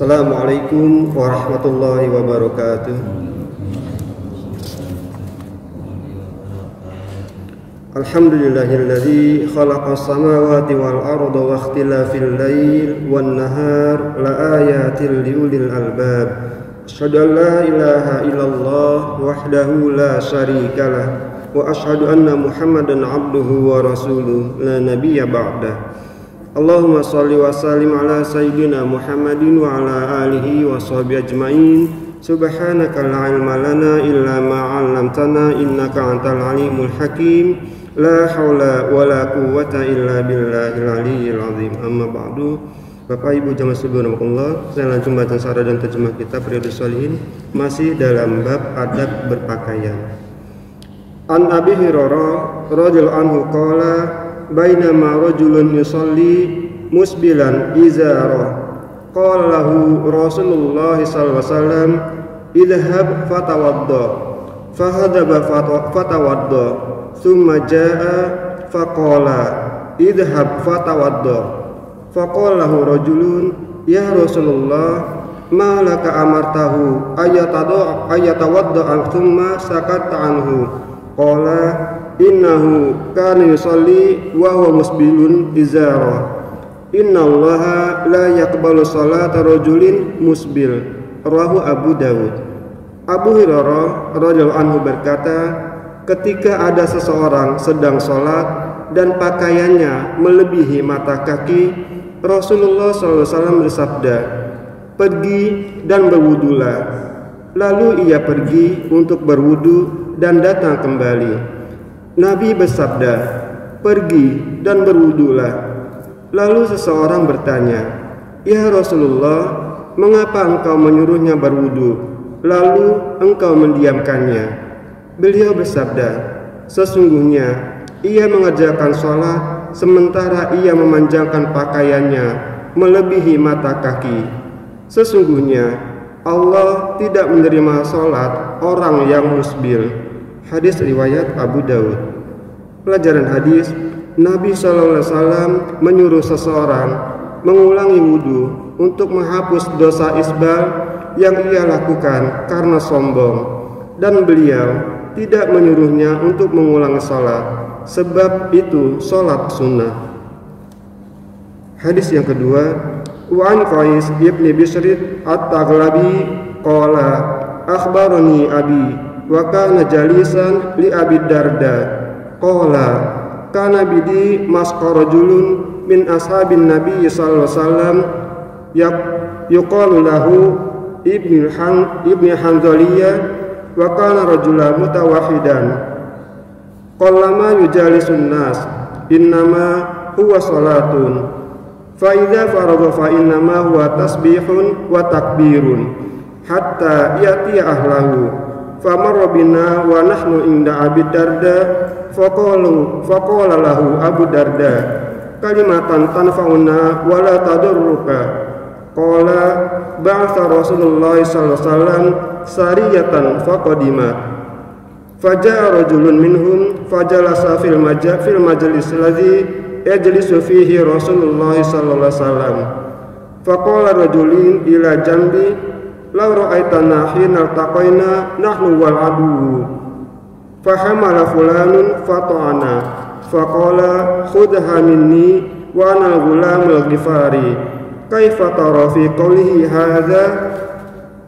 Assalamualaikum warahmatullahi wabarakatuh. Alhamdulillahilladzi khalaqas samawati wal arda wa ikhtilafil lail wan nahar la ayatil liulil albab. Asyhadu an la ilaha illallah wahdahu la syarikalah wa asyhadu anna Muhammadan abduhu wa rasuluh la nabiyya ba'dah. Allahumma salli wa sallim ala sayyidina Muhammadin wa ala alihi wa sahbihi ajma'in. Subhanaka la ilma lana illa ma 'allamtana innaka antal alimul hakim. La haula wa la quwwata illa billahil aliyyil azim. Amma ba'du. Bapak Ibu jamaah subhanallah, saya lanjut baca syarah dan terjemah kitab Riyadhus Shalihin masih dalam bab adab berpakaian. An Abi Hurairah radhiyallahu anhu qala bainama rajulun yusalli musbilan izarah qala lahu Rasulullah sallallahu alaihi wasallam idhhab fatawadda fahadaba fatawadda thumma jaa faqala idhhab fatawadda faqala lahu rajulun ya Rasulullah ma laka amartahu ayatawadda thumma sakatta anhu qala innahu kana yusalli wa huwa musbilun izara innallaha la yaqbalu salata rajulin musbil. Rawahu Abu Dawud. Abu Hurairah radhiyallahu anhu berkata, ketika ada seseorang sedang sholat dan pakaiannya melebihi mata kaki, Rasulullah SAW bersabda, pergi dan berwudulah. Lalu ia pergi untuk berwudu dan datang kembali. Nabi bersabda, pergi dan berwudulah. Lalu seseorang bertanya, ya Rasulullah, mengapa engkau menyuruhnya berwudu, lalu engkau mendiamkannya? Beliau bersabda, sesungguhnya ia mengerjakan sholat sementara ia memanjangkan pakaiannya melebihi mata kaki. Sesungguhnya Allah tidak menerima sholat orang yang musbil. Hadis riwayat Abu Dawud. Pelajaran hadis, Nabi SAW menyuruh seseorang mengulangi wudhu untuk menghapus dosa isbal yang ia lakukan karena sombong, dan beliau tidak menyuruhnya untuk mengulangi sholat, sebab itu sholat sunnah. Hadis yang kedua, wa an Qais ibn Bishr at-Taghlabi qala akhbarani abi wa kana jalisan li Abi Darda qala kana bidi masqarajulun min ashabin nabi sallallahu alaihi wasallam yuqalu lahu ibni Hanzaliyah wa kana rajulan mutawahidan qallama yujalisun nas innama huwa salatun fa idza faragha fa innama huwa tasbihun wa takbirun hatta yati ahlahu. Famarra bina wa nahnu inda Abi Darda faqala lahu Abu Darda kalimatan tanfa'una wa la tadurruka qala ba'atha Rasulullah sallallahu alaihi wasallam sariyatan faqadimat faja'a rajulun minhum fajalasa fil majlis alladhi yajlisu fihi Rasulullah sallallahu alaihi wasallam faqala rajulin ila jambi law ra'aitana hina taqaina nahnu wal adu fahamala fulanun fata'ana faqala khudha minni wa ana al-ghulam al-ghifari kaifa tara fi qawlihi hadza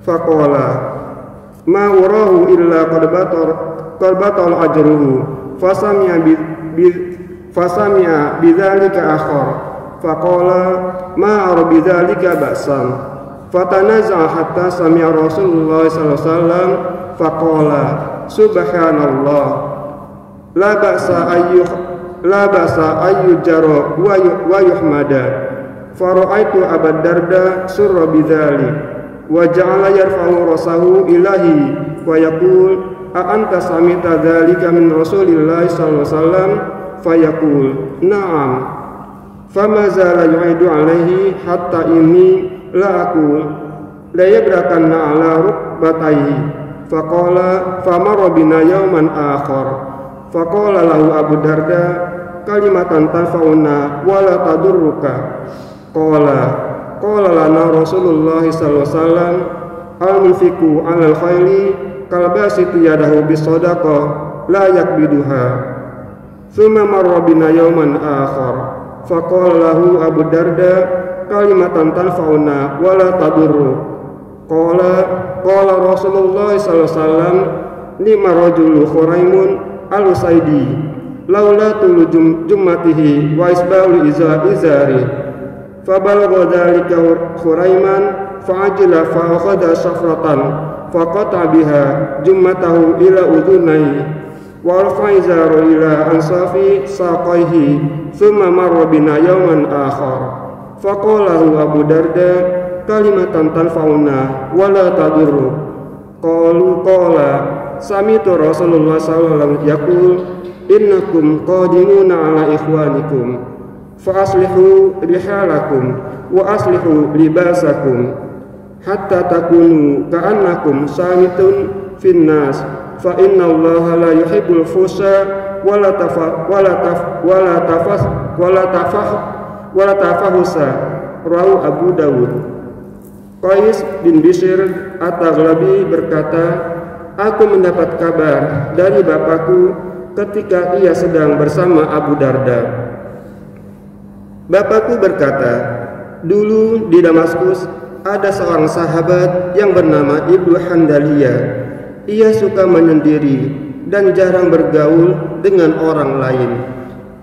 faqala ma urahu illa qad batal ajruhu fasami'a bidzalika akhar faqala ma ara bidzalika ba'san fatanaza'a hatta sami'a Rasulullah sallallahu alaihi wasallam faqala subhanallah la ba'sa ayyujara wa yuhmada fara'aitu Abu Darda surra bidzalik wa ja'ala yarfa'u rasahu ilahi wa yaqul a anta sami'ta dzalika min Rasulillah sallallahu alaihi wasallam fayaqul na'am fama zala yu'idu alaihi hatta inni la aqul la yabrakanna ala rukbatayhi faqala famarra bina yawman akhar faqala lahu Abu Darda kalimatan tanfa'una wa la tadurruka qala qala lana Rasulullah sallallahu alaihi wasallam al-munfiqu 'alal khayli kalbasitu yadahu bis-shadaqah la yakbiduha. Thumma marra bina yawman akhar faqala lahu Abu Darda kalimatan tanfa'una wa la tadurru. Qala Rasulullah sallallahu alaihi wasallam lima rajulu Khuraimun al-Usaidi laula tulu jummatihi wa isbalu izari fabalagha dhalika Khuraiman fa'ajila fa'akhadha safratan faqata biha jummatahu ila udhunai wa rafa'a izara ila ansafi saqaihi thumma marra bina yawman akhar faqalahu Abu Darda kalimatan tanfa'una wa la tadurru. Qala sami'tu Rasulullah sallallahu alaihi wasallam yaqul innakum qadimuna ala ikhwanikum fa aslihu rihalakum wa aslihu libasakum hatta takunu ka'annakum samitun finnas fa inna allaha la yuhibbul fusha wala tafahusa. Rawahu Abu Dawud. Qais bin Bishr At-Taghlabi berkata, aku mendapat kabar dari bapakku ketika ia sedang bersama Abu Darda. Bapakku berkata, dulu di Damaskus ada seorang sahabat yang bernama Ibnu Handaliyah. Ia suka menyendiri dan jarang bergaul dengan orang lain.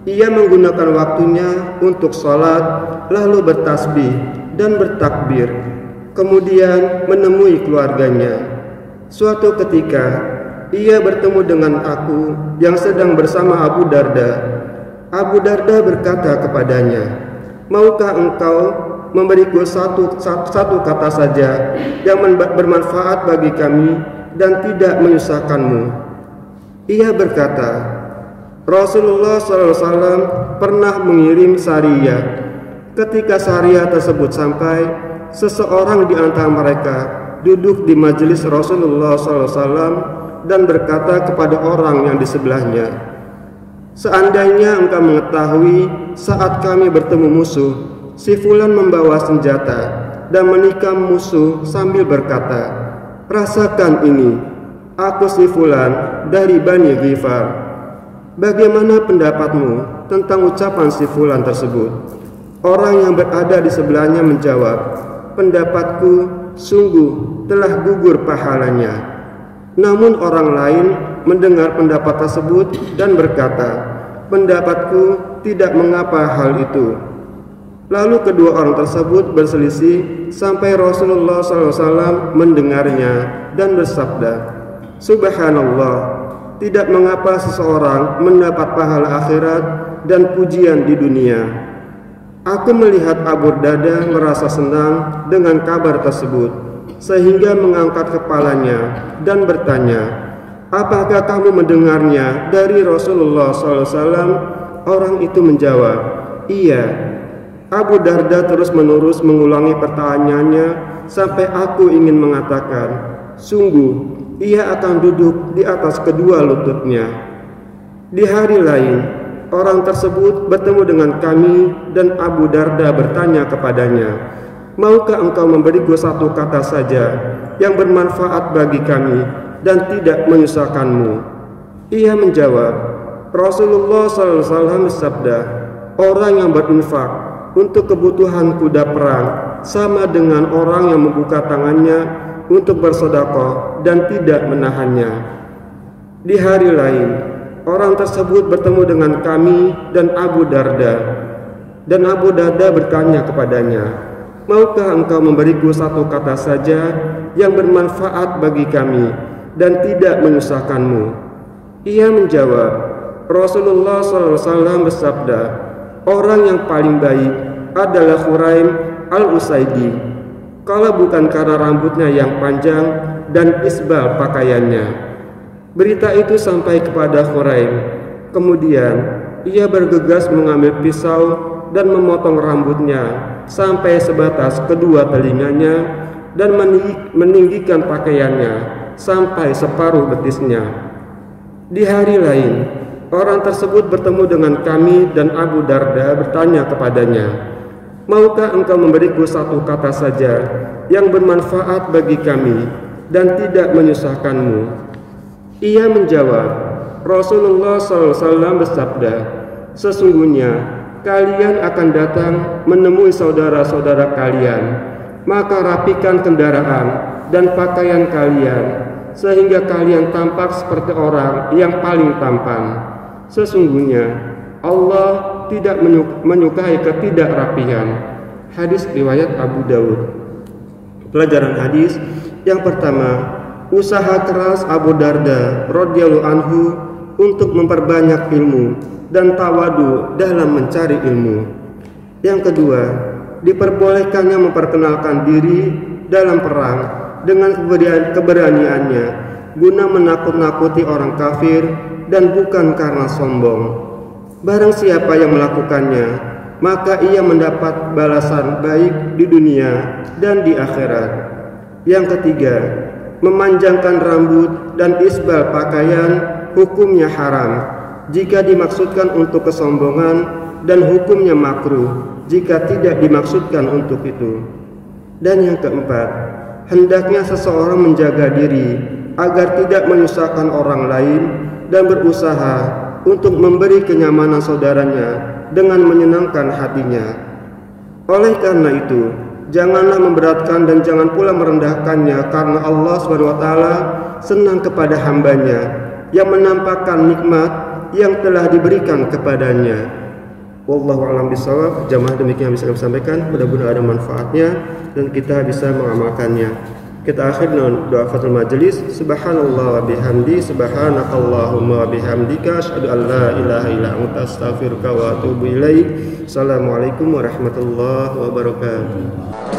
Ia menggunakan waktunya untuk sholat, lalu bertasbih dan bertakbir, kemudian menemui keluarganya. Suatu ketika ia bertemu dengan aku yang sedang bersama Abu Darda. Abu Darda berkata kepadanya, maukah engkau memberiku satu kata saja yang bermanfaat bagi kami dan tidak menyusahkanmu? Ia berkata, Rasulullah SAW pernah mengirim sariyah. Ketika sariyah tersebut sampai, seseorang di antara mereka duduk di majelis Rasulullah SAW dan berkata kepada orang yang di sebelahnya, seandainya engkau mengetahui saat kami bertemu musuh, si fulan membawa senjata dan menikam musuh sambil berkata, rasakan ini, aku si fulan dari Bani Ghifar. Bagaimana pendapatmu tentang ucapan si fulan tersebut? Orang yang berada di sebelahnya menjawab, pendapatku sungguh telah gugur pahalanya. Namun orang lain mendengar pendapat tersebut dan berkata, pendapatku tidak mengapa hal itu. Lalu kedua orang tersebut berselisih sampai Rasulullah SAW mendengarnya dan bersabda, Subhanallah, tidak mengapa seseorang mendapat pahala akhirat dan pujian di dunia. Aku melihat Abu Darda merasa senang dengan kabar tersebut, sehingga mengangkat kepalanya dan bertanya, apakah kamu mendengarnya dari Rasulullah SAW? Orang itu menjawab, iya. Abu Darda terus-menerus mengulangi pertanyaannya sampai aku ingin mengatakan, sungguh ia akan duduk di atas kedua lututnya. Di hari lain, orang tersebut bertemu dengan kami dan Abu Darda bertanya kepadanya, maukah engkau memberiku satu kata saja yang bermanfaat bagi kami dan tidak menyusahkanmu? Ia menjawab, Rasulullah SAW bersabda, orang yang berinfak untuk kebutuhan kuda perang sama dengan orang yang membuka tangannya untuk bersedekah dan tidak menahannya. Di hari lain, orang tersebut bertemu dengan kami dan Abu Darda. Dan Abu Darda bertanya kepadanya, maukah engkau memberiku satu kata saja yang bermanfaat bagi kami dan tidak menyusahkanmu? Ia menjawab, Rasulullah SAW bersabda, orang yang paling baik adalah Khuraim al-Usaidi, kalau bukan karena rambutnya yang panjang dan isbal pakaiannya. Berita itu sampai kepada Khuraim. Kemudian ia bergegas mengambil pisau dan memotong rambutnya sampai sebatas kedua telinganya dan meninggikan pakaiannya sampai separuh betisnya. Di hari lain, orang tersebut bertemu dengan kami dan Abu Darda bertanya kepadanya, maukah engkau memberiku satu kata saja yang bermanfaat bagi kami dan tidak menyusahkanmu? Ia menjawab, Rasulullah SAW bersabda, sesungguhnya kalian akan datang menemui saudara-saudara kalian, maka rapikan kendaraan dan pakaian kalian, sehingga kalian tampak seperti orang yang paling tampan. Sesungguhnya Allah tidak menyukai ketidakrapihan. Hadis riwayat Abu Daud. Pelajaran hadis yang pertama, usaha keras Abu Darda radhiyallahu anhu untuk memperbanyak ilmu dan tawadu dalam mencari ilmu. Yang kedua, diperbolehkannya memperkenalkan diri dalam perang dengan keberaniannya guna menakut-nakuti orang kafir dan bukan karena sombong. Barang siapa yang melakukannya, maka ia mendapat balasan baik di dunia dan di akhirat. Yang ketiga, memanjangkan rambut dan isbal pakaian hukumnya haram jika dimaksudkan untuk kesombongan, dan hukumnya makruh jika tidak dimaksudkan untuk itu. Dan yang keempat, hendaknya seseorang menjaga diri agar tidak menyusahkan orang lain dan berusaha untuk memberi kenyamanan saudaranya dengan menyenangkan hatinya. Oleh karena itu, janganlah memberatkan dan jangan pula merendahkannya, karena Allah SWT senang kepada hambanya yang menampakkan nikmat yang telah diberikan kepadanya. Wallahu a'lam bishawab. Jamaah, demikian yang bisa kami sampaikan, mudah-mudahan ada manfaatnya dan kita bisa mengamalkannya. Kita akhir dengan doa fatul majelis. Subhanallah wa bihamdi, subhanakallahumma wa bihamdika, asyhadu an la ilaha illa anta, astaghfiruka wa atubu ilaik. Assalamualaikum warahmatullahi wabarakatuh.